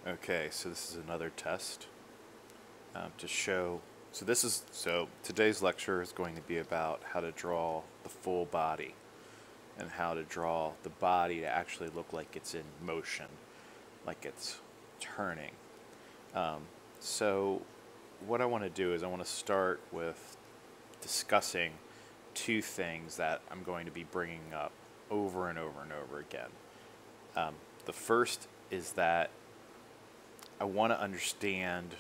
Okay, so this is another test to show. So today's lecture is going to be about how to draw the full body and how to draw the body to actually look like it's in motion, like it's turning. So what I want to do is I want to start with discussing two things that I'm going to be bringing up over and over and over again. The first is that I want to understand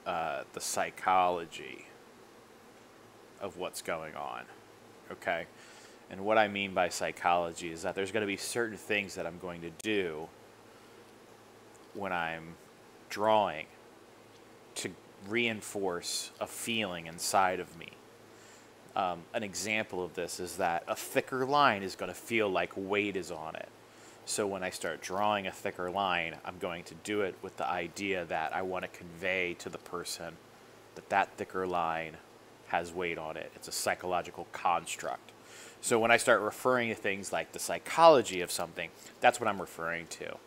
the psychology of what's going on, okay? And what I mean by psychology is that there's going to be certain things that I'm going to do when I'm drawing to reinforce a feeling inside of me. An example of this is that a thicker line is going to feel like weight is on it. So when I start drawing a thicker line, I'm going to do it with the idea that I want to convey to the person that that thicker line has weight on it. It's a psychological construct. So when I start referring to things like the psychology of something, that's what I'm referring to,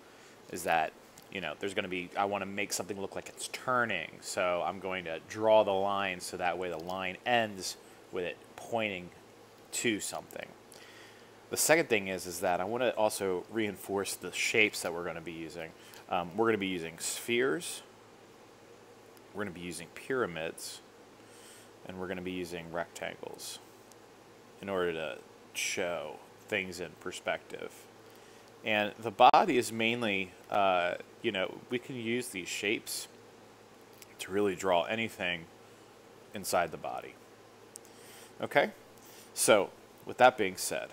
is that, you know, there's going to be, I want to make something look like it's turning. So I'm going to draw the line so that way the line ends with it pointing to something. The second thing is that I want to also reinforce the shapes that we're going to be using. We're going to be using spheres, we're going to be using pyramids, and we're going to be using rectangles in order to show things in perspective. And the body is mainly, we can use these shapes to really draw anything inside the body. Okay? So, with that being said,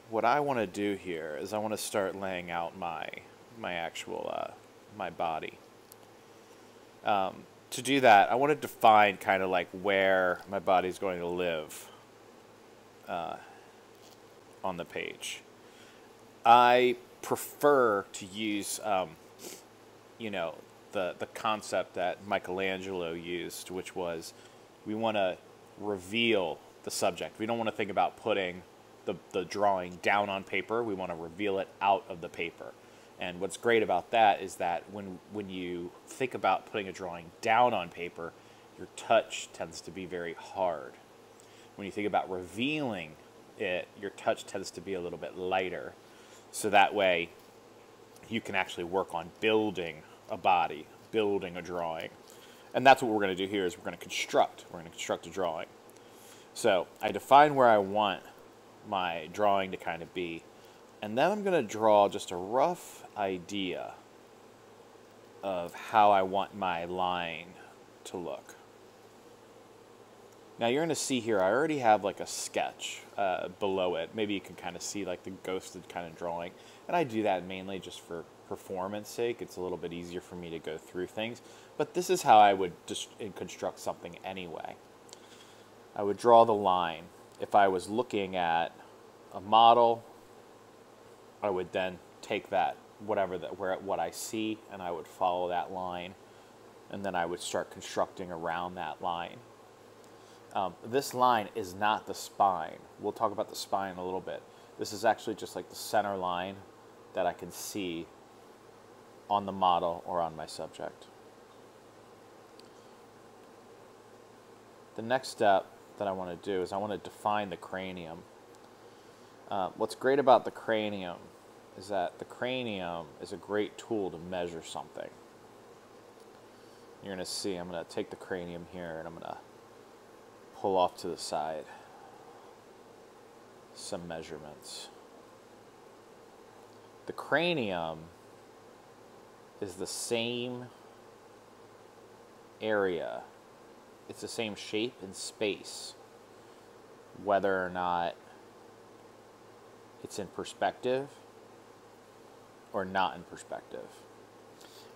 what I want to do here is I want to start laying out my actual my body. To do that, I want to define kind of like where my body is going to live on the page. I prefer to use, the concept that Michelangelo used, which was we want to reveal the subject. We don't want to think about putting the drawing down on paper. We want to reveal it out of the paper. And what's great about that is that when you think about putting a drawing down on paper, your touch tends to be very hard. When you think about revealing it, your touch tends to be a little bit lighter. So that way you can actually work on building a body, building a drawing. And that's what we're going to do here is we're going to construct a drawing. So I define where I want my drawing to kind of be, and then I'm going to draw just a rough idea of how I want my line to look. Now you're going to see here I already have like a sketch below it. Maybe you can kind of see like the ghosted kind of drawing, and I do that mainly just for performance sake. It's a little bit easier for me to go through things, but this is how I would just construct something anyway. I would draw the line. If I was looking at a model, I would then take that, what I see, and I would follow that line, and then I would start constructing around that line. This line is not the spine. We'll talk about the spine in a little bit. This is actually just like the center line that I can see on the model or on my subject. The next step that I want to do is I want to define the cranium. What's great about the cranium is that the cranium is a great tool to measure something. You're going to see I'm going to take the cranium here and I'm going to pull off to the side some measurements. The cranium is the same area. It's the same shape and space, whether or not it's in perspective or not in perspective.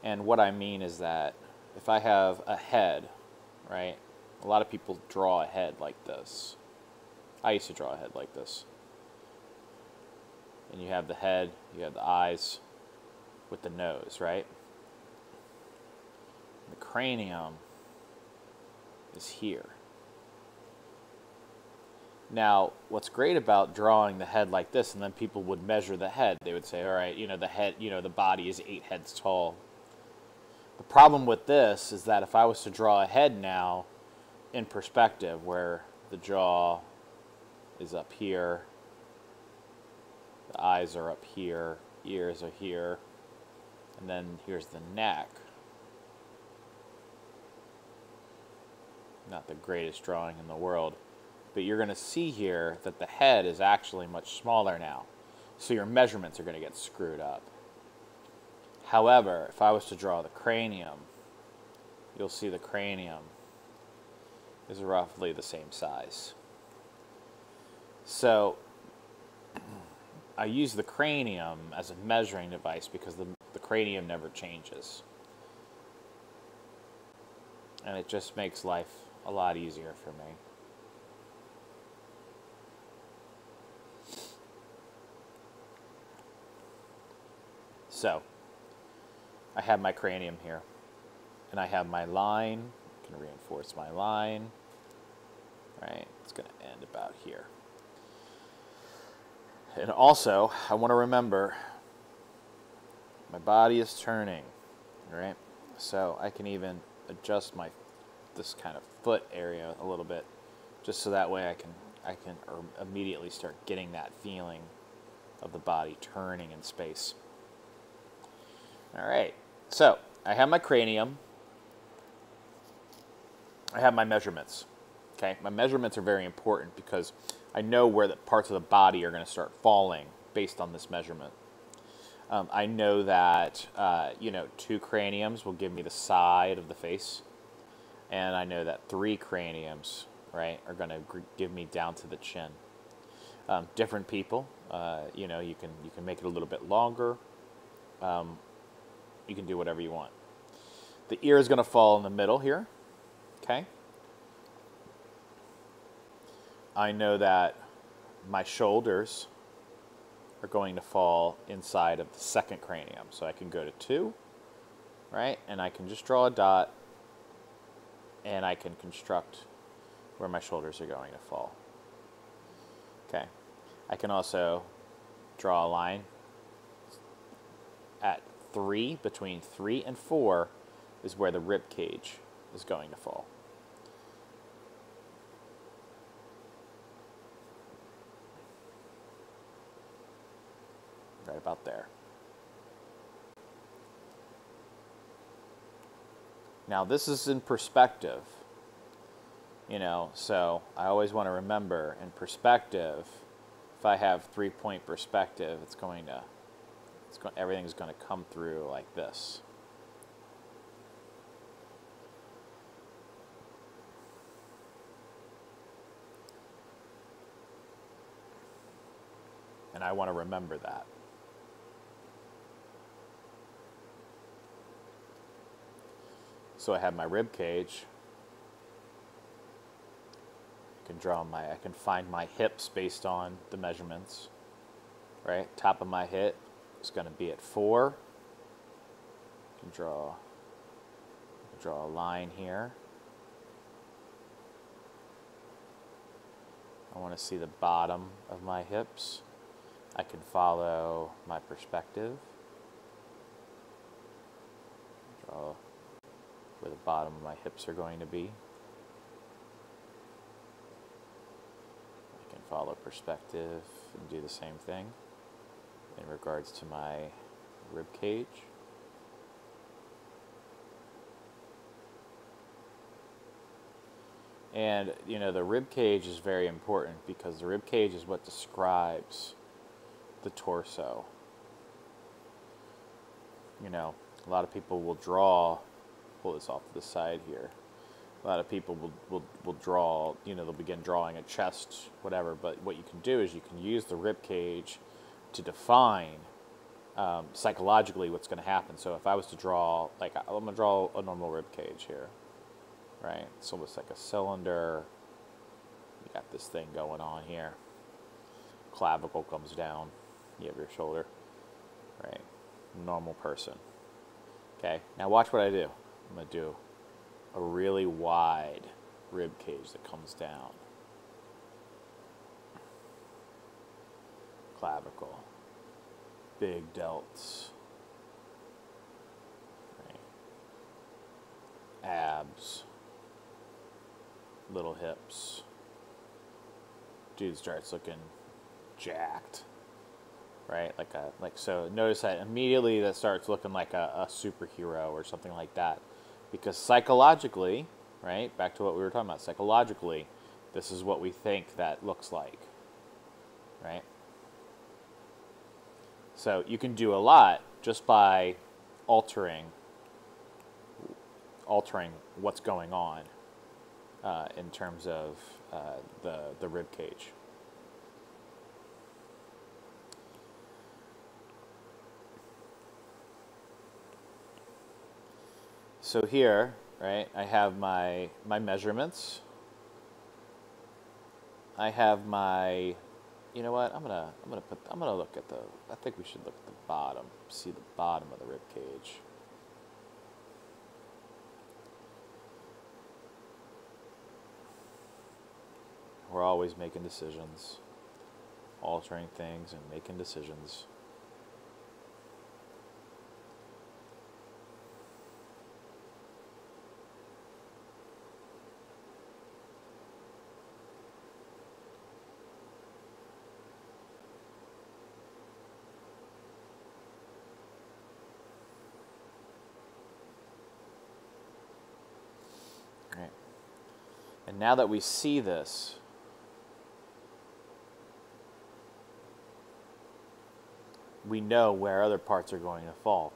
And what I mean is that if I have a head, right? A lot of people draw a head like this. I used to draw a head like this. And you have the head, you have the eyes with the nose, right? The cranium is here. Now, what's great about drawing the head like this, and then people would measure the head. They would say, all right, the head, the body is 8 heads tall. The problem with this is that if I was to draw a head now in perspective, where the jaw is up here, the eyes are up here, ears are here, and then here's the neck. Not the greatest drawing in the world, but you're going to see here that the head is actually much smaller now, so your measurements are going to get screwed up. However, if I was to draw the cranium, you'll see the cranium is roughly the same size. So I use the cranium as a measuring device because the cranium never changes. And it just makes life a lot easier for me. So I have my cranium here, and I have my line. I can reinforce my line. Right, it's going to end about here. And also, I want to remember my body is turning, right? So I can even adjust this kind of foot area a little bit, just so that way I can immediately start getting that feeling of the body turning in space. All right, so I have my cranium. I have my measurements. Okay, my measurements are very important because I know where the parts of the body are going to start falling based on this measurement. I know that 2 craniums will give me the side of the face, and I know that 3 craniums, right, are going to give me down to the chin. Different people, you can make it a little bit longer. You can do whatever you want. The ear is going to fall in the middle here. Okay. I know that my shoulders are going to fall inside of the 2nd cranium. So I can go to 2, right? And I can just draw a dot, and I can construct where my shoulders are going to fall. Okay. I can also draw a line at 3, between 3 and 4 is where the rib cage is going to fall. Right about there. Now this is in perspective, so I always want to remember in perspective, if I have 3-point perspective, everything's going to come through like this. And I want to remember that. So I have my rib cage. I can find my hips based on the measurements. Right? Top of my hip is going to be at 4. I can draw a line here. I want to see the bottom of my hips. I can follow my perspective. Draw where the bottom of my hips are going to be. I can follow perspective and do the same thing in regards to my rib cage. And, the rib cage is very important because the rib cage is what describes the torso. A lot of people will pull this off to the side here. A lot of people will draw, they'll begin drawing a chest, whatever, but what you can do is you can use the rib cage to define psychologically what's going to happen. So if I was to draw, I'm going to draw a normal rib cage here, right? It's almost like a cylinder. You got this thing going on here. Clavicle comes down. You have your shoulder, right? Normal person. Okay, now watch what I do. I'm going to do a really wide rib cage that comes down. big delts. Right. Abs. Little hips. Dude starts looking jacked. Right? So notice that immediately that starts looking like a superhero or something like that. Because psychologically, right, back to what we were talking about, psychologically, this is what we think that looks like. Right? So you can do a lot just by altering what's going on in terms of the rib cage. So here, right, I have my measurements. I have my, you know what? I'm gonna look at the. I think we should look at the bottom. See the bottom of the rib cage. We're always making decisions, altering things and making decisions. Right. And now that we see this, we know where other parts are going to fall.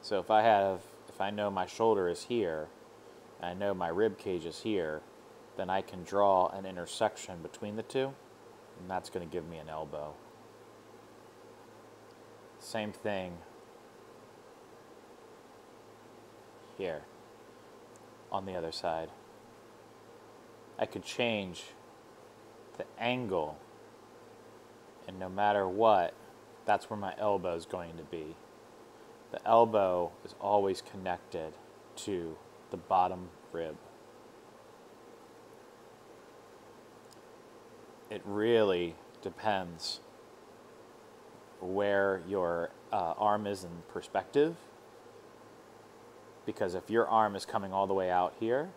So if I know my shoulder is here, and I know my rib cage is here, then I can draw an intersection between the two, and that's going to give me an elbow. Same thing here on the other side. I could change the angle, and no matter what, that's where my elbow is going to be. The elbow is always connected to the bottom rib. It really depends where your arm is in perspective, because if your arm is coming all the way out here,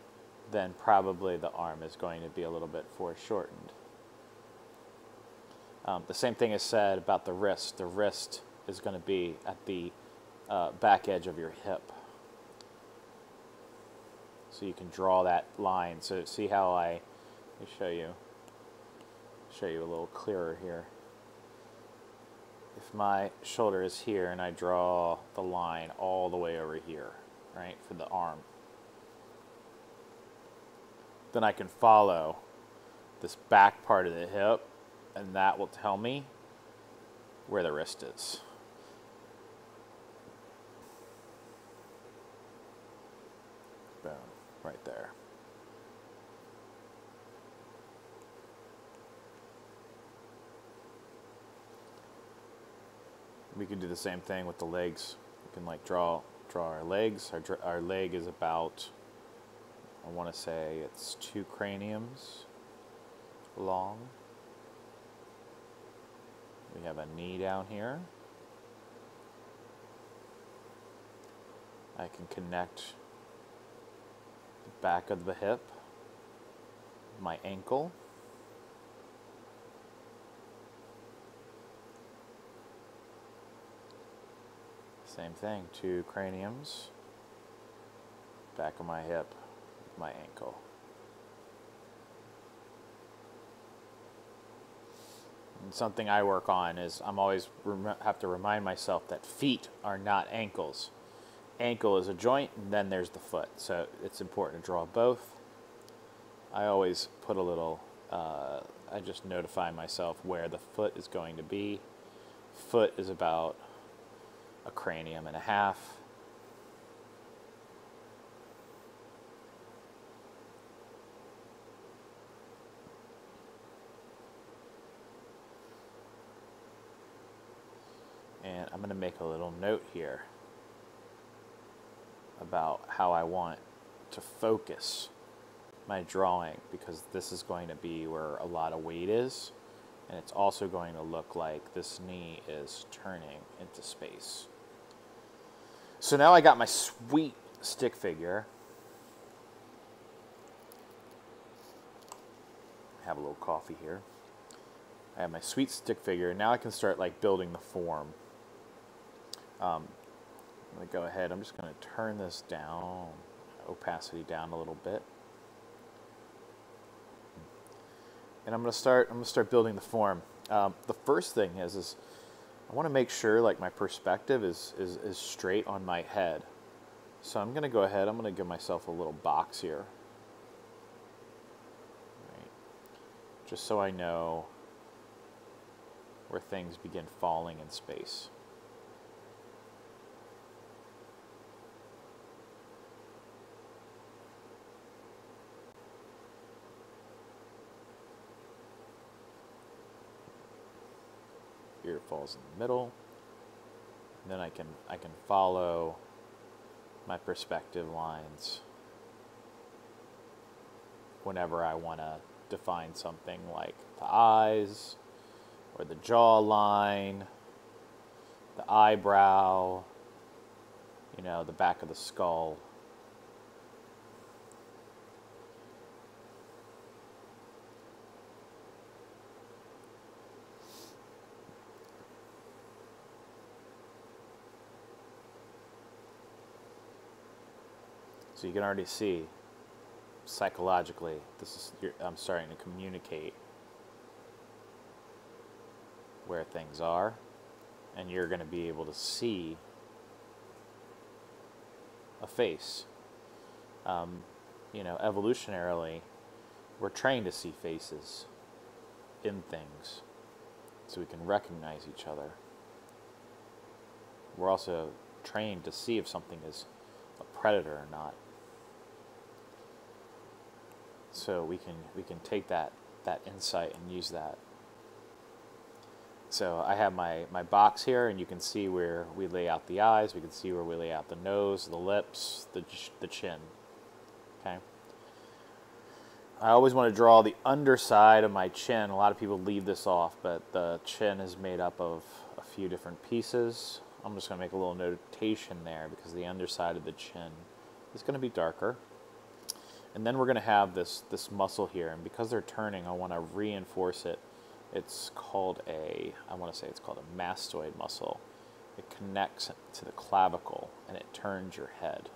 then probably the arm is going to be a little bit foreshortened. The same thing is said about the wrist. The wrist is going to be at the back edge of your hip. So you can draw that line. So see how let me show you a little clearer here. If my shoulder is here and I draw the line all the way over here, right, for the arm, then I can follow this back part of the hip, and that will tell me where the wrist is. Boom, right there. We can do the same thing with the legs. We can like draw our legs. Our leg is about, I want to say it's 2 craniums long. We have a knee down here. I can connect the back of the hip, my ankle, same thing, 2 craniums, back of my hip, my ankle. And something I work on is I'm always have to remind myself that feet are not ankles. Ankle is a joint, and then there's the foot. So it's important to draw both. I always put a little, I just notify myself where the foot is going to be. Foot is about a cranium and a half. And I'm going to make a little note here about how I want to focus my drawing, because this is going to be where a lot of weight is. And it's also going to look like this knee is turning into space. So now I got my sweet stick figure. Have a little coffee here. I have my sweet stick figure. Now I can start like building the form. I'm going to go ahead. I'm just going to turn this down, opacity down a little bit. And I'm going to start building the form. The first thing is I want to make sure like my perspective is straight on my head. So I'm going to go ahead. I'm going to give myself a little box here. Right. Just so I know where things begin falling in space. Here it falls in the middle. And then I can follow my perspective lines whenever I want to define something like the eyes, or the jawline, the eyebrow, you know, the back of the skull. So you can already see psychologically, I'm starting to communicate where things are, and you're going to be able to see a face. You know, evolutionarily, we're trained to see faces in things so we can recognize each other. We're also trained to see if something is a predator or not. So we can take that insight and use that. So I have my box here, and you can see where we lay out the eyes. We can see where we lay out the nose, the lips, the chin. Okay. I always want to draw the underside of my chin. A lot of people leave this off, but the chin is made up of a few different pieces. I'm just going to make a little notation there because the underside of the chin is going to be darker. And then we're going to have this muscle here, and because they're turning, I want to reinforce it. It's called I want to say it's called a mastoid muscle. It connects to the clavicle, and it turns your head.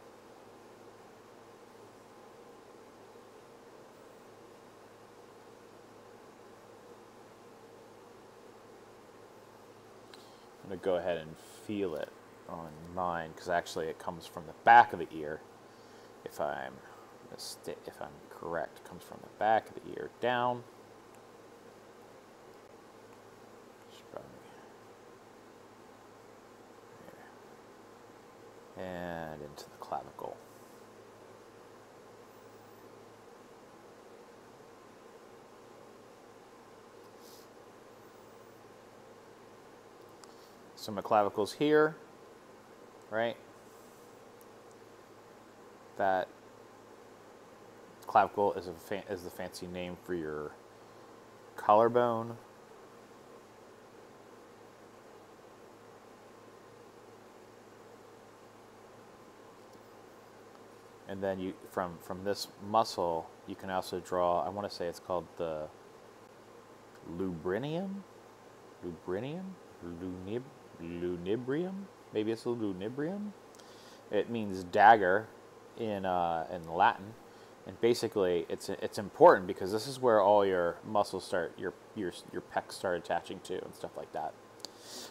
I'm going to go ahead and feel it on mine, because actually it comes from the back of the ear. If I'm correct, it comes from the back of the ear down. And into the clavicle. So my clavicle's here, right? That clavicle is the fancy name for your collarbone. And then you from this muscle, you can also draw, I want to say it's called the lubrium, lunibrium. Maybe it's the lunibrium. It means dagger in Latin, and basically it's important because this is where all your muscles start, your pecs start attaching to and stuff like that.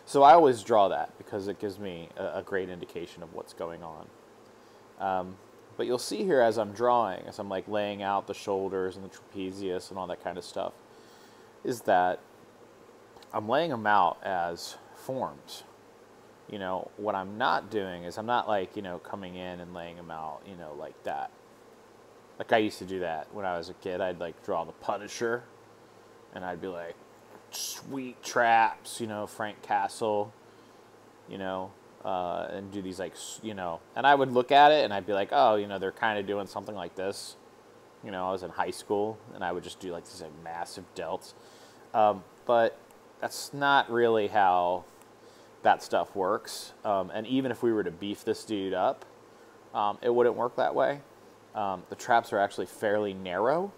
So I always draw that because it gives me a great indication of what's going on. But you'll see here as I'm drawing, as I'm like laying out the shoulders and the trapezius and all that kind of stuff, is that I'm laying them out as forms. You know, what I'm not doing is I'm not like, you know, coming in and laying them out, you know, like that. Like I used to do that when I was a kid. I'd like draw the Punisher, and I'd be like, sweet traps, you know, Frank Castle, you know, and do these like, you know, and I would look at it and I'd be like, oh, you know, they're kind of doing something like this. You know, I was in high school and I would just do like these like massive delts. But but that's not really how that stuff works. And even if we were to beef this dude up, it wouldn't work that way. The traps are actually fairly narrow.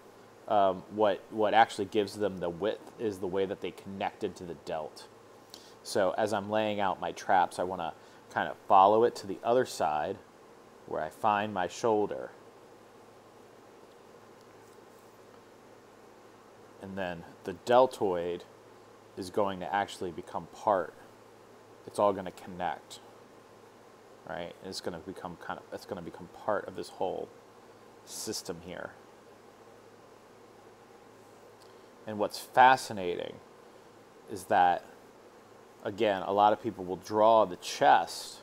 What actually gives them the width is the way that they connected to the delt. So as I'm laying out my traps, I want to kind of follow it to the other side where I find my shoulder. And then the deltoid is going to actually become part. It's all going to connect, right? And it's going to become part of this whole system here. And what's fascinating is that, again, a lot of people will draw the chest,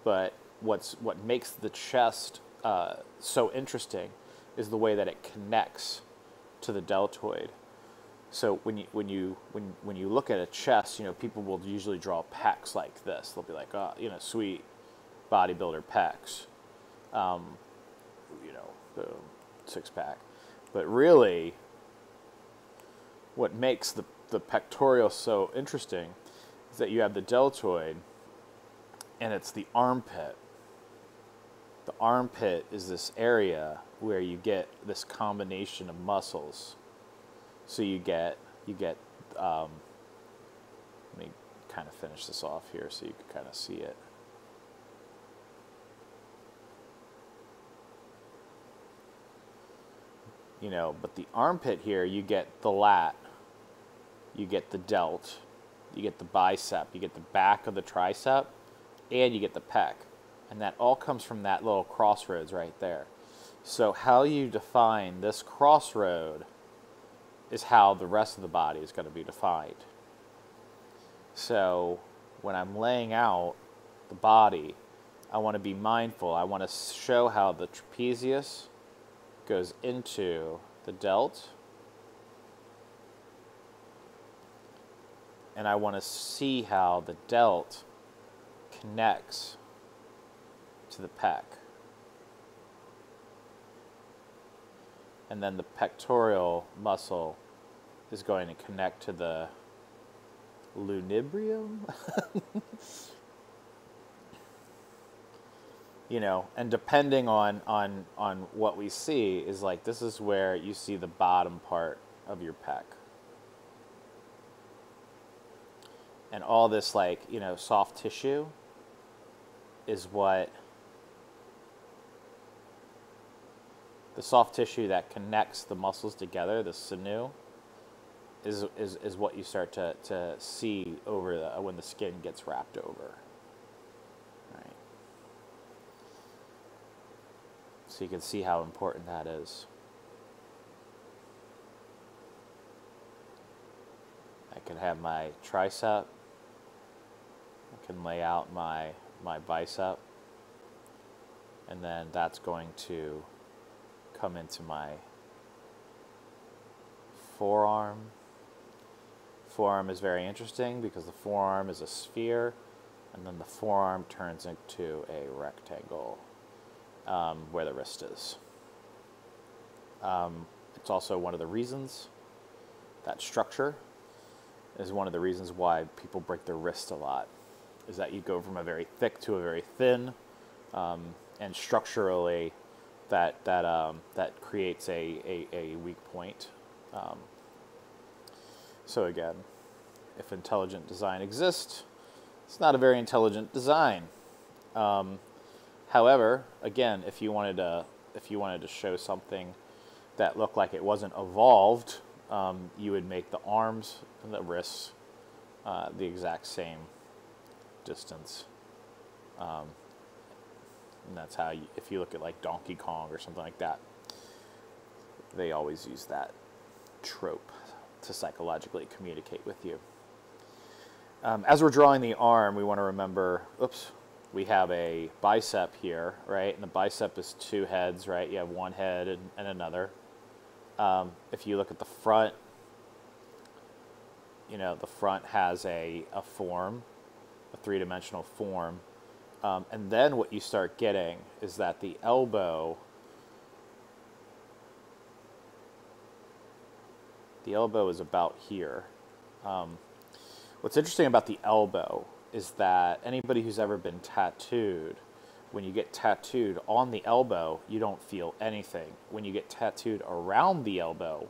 but what makes the chest so interesting is the way that it connects to the deltoid. So when you look at a chest, people will usually draw pecs like this. They'll be like, oh, sweet bodybuilder pecs, the six pack. But really, what makes the pectoral so interesting is that you have the deltoid, and it's the armpit. The armpit is this area where you get this combination of muscles. So you get let me kind of finish this off here so you can kind of see it. But the armpit here, you get the lat, you get the delt, you get the bicep, you get the back of the tricep, and you get the pec. And that all comes from that little crossroads right there. So how you define this crossroad is how the rest of the body is going to be defined. So when I'm laying out the body, I want to be mindful. I want to show how the trapezius goes into the delt, and I want to see how the delt connects to the pec. And then the pectoral muscle is going to connect to the lubribrium. And depending on what we see is like, this is where you see the bottom part of your pec. And all this soft tissue is what the soft tissue that connects the muscles together, the sinew, is what you start to see over when the skin gets wrapped over. Right. So you can see how important that is. I can have my tricep. I can lay out my bicep. And then that's going to come into my forearm. Forearm is very interesting because the forearm is a sphere, and then the forearm turns into a rectangle where the wrist is. It's also one of the reasons, that structure is one of the reasons why people break their wrist a lot, is that you go from a very thick to a very thin, and structurally that creates a weak point. So again, if intelligent design exists, it's not a very intelligent design. However, again, if you wanted to show something that looked like it wasn't evolved, you would make the arms and the wrists the exact same distance. And that's how, if you look at like Donkey Kong or something like that, they always use that trope to psychologically communicate with you. As we're drawing the arm, we want to remember, we have a bicep here, right? And the bicep is two heads, right? You have one head and another. If you look at the front, the front has a form, a three-dimensional form. And then what you start getting is that the elbow is about here. What's interesting about the elbow is that anybody who's ever been tattooed, when you get tattooed on the elbow, you don't feel anything. When you get tattooed around the elbow,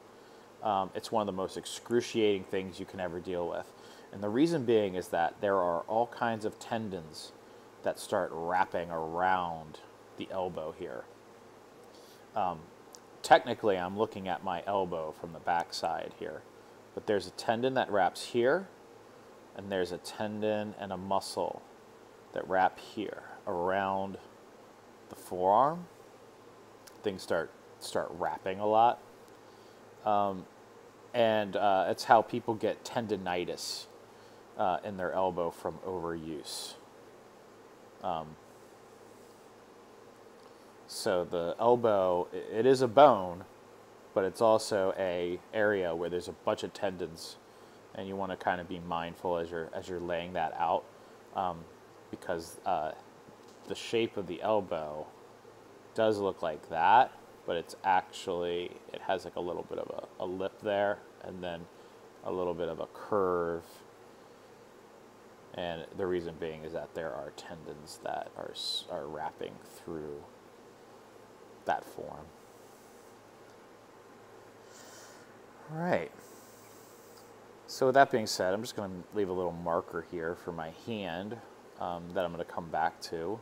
it's one of the most excruciating things you can ever deal with. And the reason being is that there are all kinds of tendons that start wrapping around the elbow here. Technically, I'm looking at my elbow from the back side here, but there's a tendon that wraps here, and there's a tendon and a muscle that wrap here around the forearm. Things start wrapping a lot. And it's how people get tendinitis in their elbow from overuse. So the elbow, it is a bone, but it's also a area where there's a bunch of tendons, and you want to kind of be mindful as you're laying that out, because the shape of the elbow does look like that, but it's actually, it has like a little bit of a lip there, and then a little bit of a curve. And the reason being is that there are tendons that are wrapping through that form. All right. So with that being said, I'm just going to leave a little marker here for my hand that I'm going to come back to.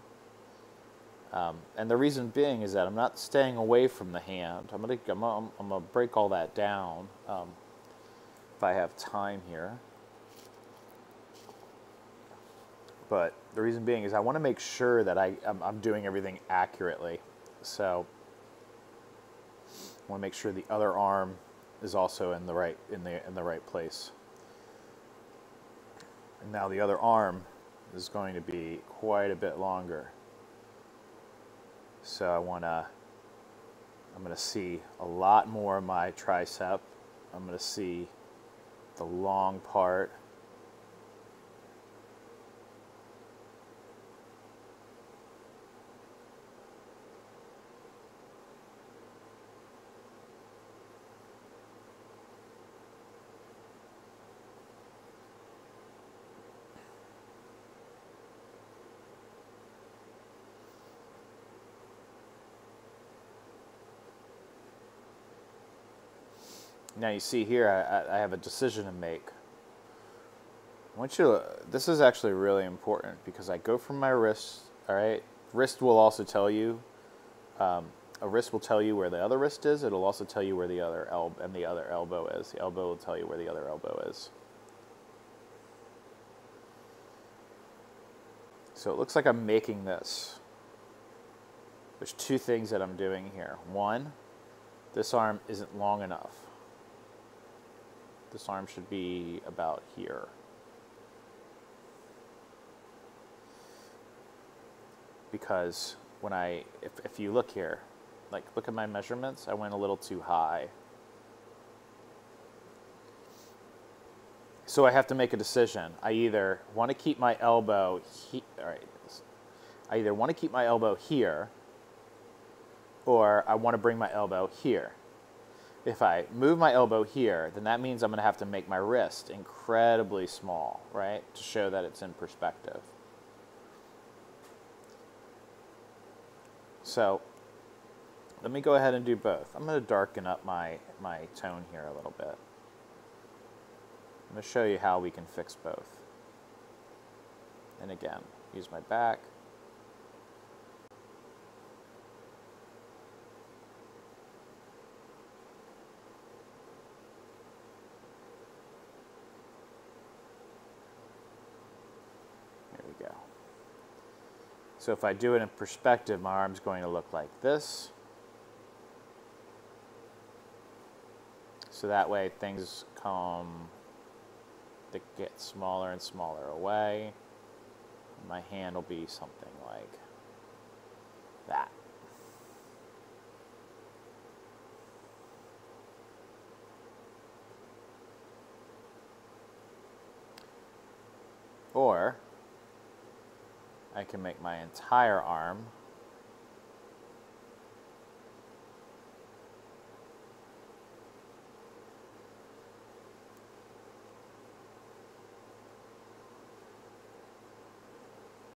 And the reason being is that I'm not staying away from the hand. I'm going to break all that down if I have time here. But the reason being is I want to make sure that I'm doing everything accurately. So I want to make sure the other arm is also in the right place. And now the other arm is going to be quite a bit longer. So I'm going to see a lot more of my tricep. I'm going to see the long part. Now you see here, I have a decision to make. I want you to, this is actually really important because I go from my wrist, all right? Wrist will also tell you, a wrist will tell you where the other wrist is. It'll also tell you where the other elbow is. The elbow will tell you where the other elbow is. So it looks like I'm making this. There's two things that I'm doing here. One, this arm isn't long enough. This arm should be about here. Because when if you look here, like look at my measurements, I went a little too high. So I have to make a decision. I either want to keep my elbow I either want to keep my elbow here, or I want to bring my elbow here. If I move my elbow here, then that means I'm going to have to make my wrist incredibly small, right, to show that it's in perspective. So let me go ahead and do both. I'm going to darken up my tone here a little bit. I'm going to show you how we can fix both. And again, use my back. So if I do it in perspective, my arm's going to look like this. So that way things they get smaller and smaller away. My hand will be something like that. Or I can make my entire arm